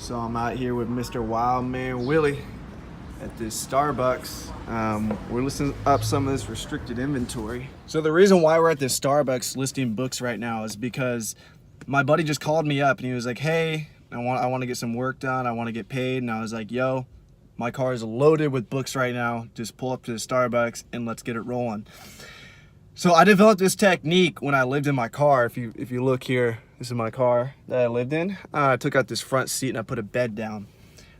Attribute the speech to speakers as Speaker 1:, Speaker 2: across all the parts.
Speaker 1: So I'm out here with Mr. Wild Man Willy at this Starbucks. We're listing up some of this restricted inventory. So the reason why we're at this Starbucks listing books right now is because my buddy just called me up and he was like, hey, I want to get some work done. I want to get paid. And I was like, yo, my car is loaded with books right now. Just pull up to the Starbucks and let's get it rolling. So I developed this technique when I lived in my car. If you look here, this is my car that I lived in. I took out this front seat and I put a bed down.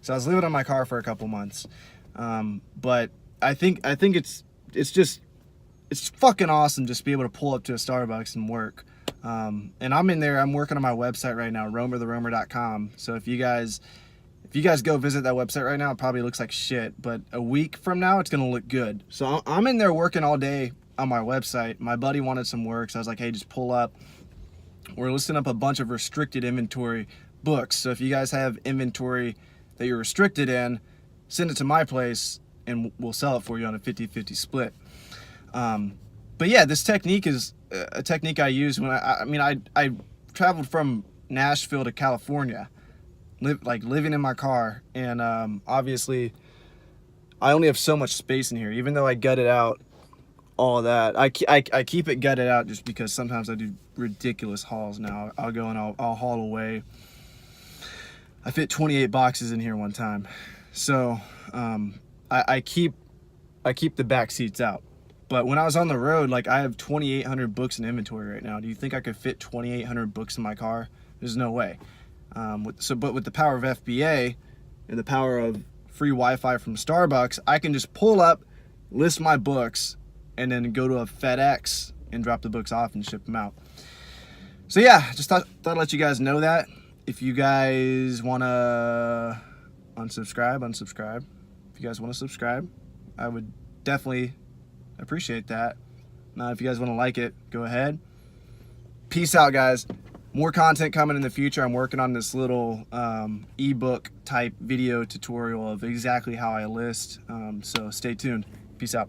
Speaker 1: So I was living in my car for a couple months. But I think it's fucking awesome just to be able to pull up to a Starbucks and work. And I'm in there, I'm working on my website right now, romertheromer.com. So if you guys go visit that website right now, it probably looks like shit, but a week from now, it's gonna look good. So I'm in there working all day on my website. My buddy wanted some work, so I was like, hey, just pull up. We're listing up a bunch of restricted inventory books. So if you guys have inventory that you're restricted in, send it to my place and we'll sell it for you on a 50-50 split. But yeah, this technique is a technique I use when I traveled from Nashville to California, living in my car, and obviously I only have so much space in here. Even though I gutted out all of that, I keep it gutted out just because sometimes I do ridiculous hauls now. I'll go and I'll haul away. I fit 28 boxes in here one time. So I keep the back seats out. But when I was on the road, like, I have 2,800 books in inventory right now. Do you think I could fit 2,800 books in my car? There's no way. But with the power of FBA and the power of free Wi-Fi from Starbucks, I can just pull up, list my books, and then go to a FedEx and drop the books off and ship them out. So yeah, just thought I'd let you guys know that. If you guys want to unsubscribe. If you guys want to subscribe, I would definitely appreciate that. Now, if you guys want to like it, go ahead. Peace out, guys. More content coming in the future. I'm working on this little ebook type video tutorial of exactly how I list. So stay tuned. Peace out.